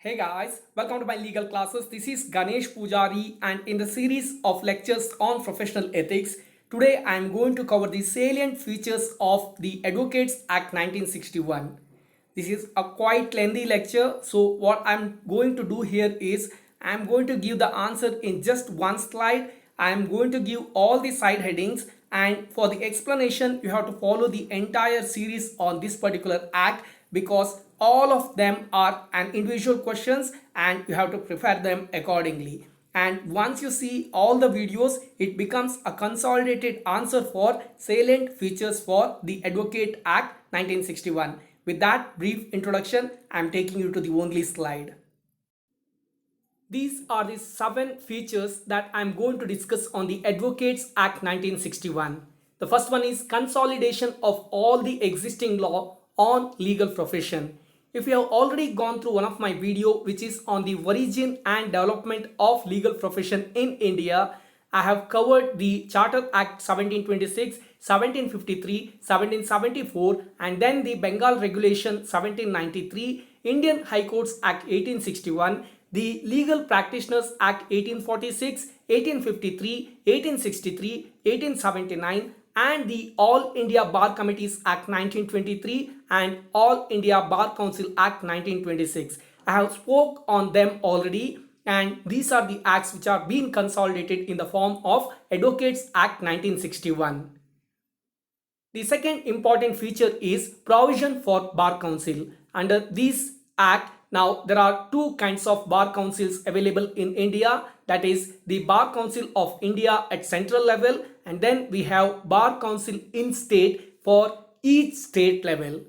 Hey guys, welcome to my legal classes. This is Ganesh Pujari, and in the series of lectures on professional ethics, today I am going to cover the salient features of the Advocates Act 1961. This is a quite lengthy lecture, so what I am going to do here is I am going to give the answer in just one slide. I am going to give all the side headings, and for the explanation you have to follow the entire series on this particular act because all of them are an individual questions and you have to prepare them accordingly. And once you see all the videos, it becomes a consolidated answer for salient features for the Advocate Act 1961. With that brief introduction, I am taking you to the only slide. These are the 7 features that I am going to discuss on the Advocates Act 1961. The first one is consolidation of all the existing law on legal profession. If you have already gone through one of my video which is on the origin and development of legal profession in India, I have covered the Charter Act 1726, 1753, 1774 and then the Bengal Regulation 1793, Indian High Courts Act 1861, the Legal Practitioners Act 1846, 1853, 1863, 1879 and the All India Bar Committees Act 1923 and All India Bar Council Act 1926. I have spoke on them already, and these are the acts which are being consolidated in the form of Advocates Act 1961. The second important feature is provision for Bar Council. Under this act, now there are two kinds of bar councils available in India, that is the Bar Council of India at central level and then we have Bar Council in state for each state level.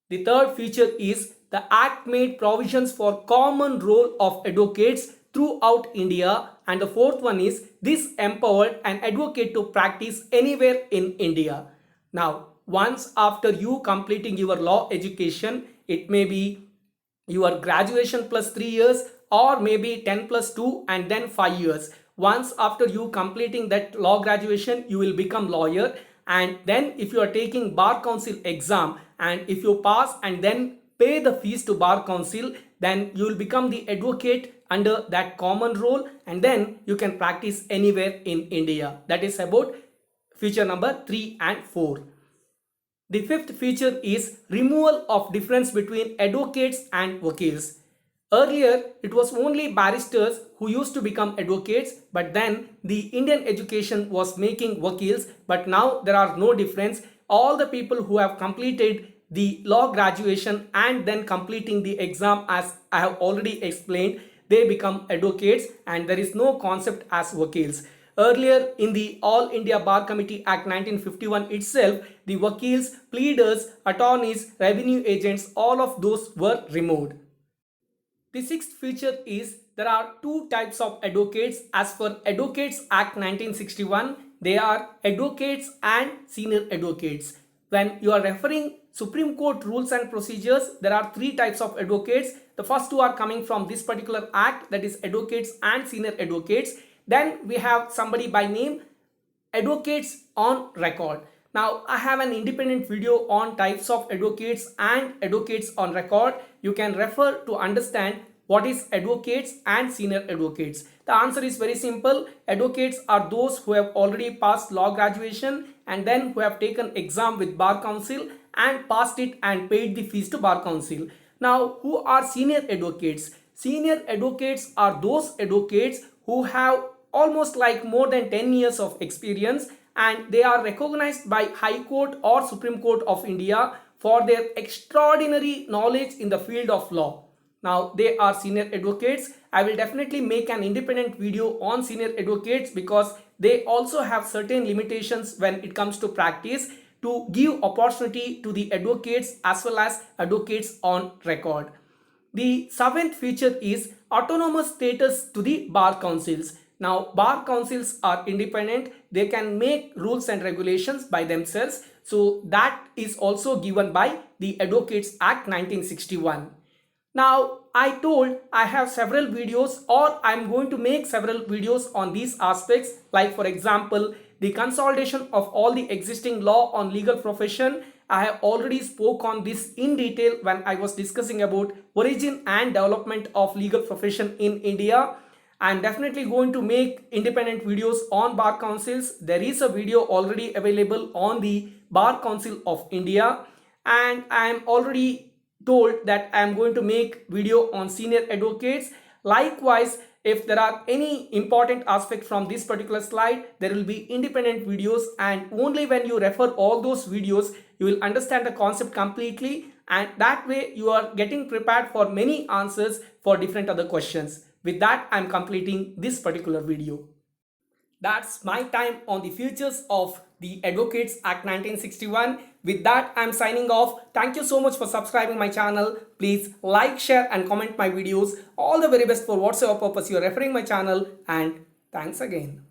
The third feature is the act made provisions for common role of advocates throughout India, and the fourth one is this empowered an advocate to practice anywhere in India. Now, once after you completing your law education, it may be your graduation plus 3 years or maybe 10 plus 2 and then 5 years. Once after you completing that law graduation, you will become lawyer, and then if you are taking Bar Council exam and if you pass and then pay the fees to Bar Council, then you will become the advocate under that common role and then you can practice anywhere in India. That is about feature number 3 and 4. The fifth feature is removal of difference between advocates and wakils. Earlier, it was only barristers who used to become advocates, but then the Indian education was making wakils, but now there are no difference. All the people who have completed the law graduation and then completing the exam, as I have already explained, they become advocates and there is no concept as wakils. Earlier in the All India Bar Committee Act 1951 itself, the wakils, pleaders, attorneys, revenue agents, all of those were removed. The sixth feature is there are two types of advocates as per Advocates Act 1961. They are advocates and senior advocates. When you are referring Supreme Court rules and procedures, there are three types of advocates. The first two are coming from this particular act, that is advocates and senior advocates. Then we have somebody by name advocates on record. Now I have an independent video on types of advocates and advocates on record. You can refer to understand what is advocates and senior advocates. The answer is very simple. Advocates are those who have already passed law graduation and then who have taken exam with Bar Council and passed it and paid the fees to Bar Council. Now, who are senior advocates? Senior advocates are those advocates who have almost like more than 10 years of experience and they are recognized by High Court or Supreme Court of India for their extraordinary knowledge in the field of law. Now they are senior advocates. I will definitely make an independent video on senior advocates because they also have certain limitations when it comes to practice to give opportunity to the advocates as well as advocates on record. The seventh feature is autonomous status to the bar councils. Now, bar councils are independent. They can make rules and regulations by themselves. So that is also given by the Advocates Act 1961. Now, I told I have several videos or I am going to make several videos on these aspects, like for example, the consolidation of all the existing law on legal profession I have already spoke on this in detail when I was discussing about origin and development of legal profession in India. I'm definitely going to make independent videos on bar councils. There is a video already available on the Bar Council of India, and I am already told that I am going to make video on senior advocates. Likewise, if there are any important aspect from this particular slide, there will be independent videos, and only when you refer all those videos you will understand the concept completely, and that way you are getting prepared for many answers for different other questions. With that, I am completing this particular video. That's my time on the futures of the Advocates Act 1961. With that, I'm signing off. Thank you so much for subscribing my channel. Please like, share and comment my videos. All the very best for whatsoever purpose you are referring my channel, and thanks again.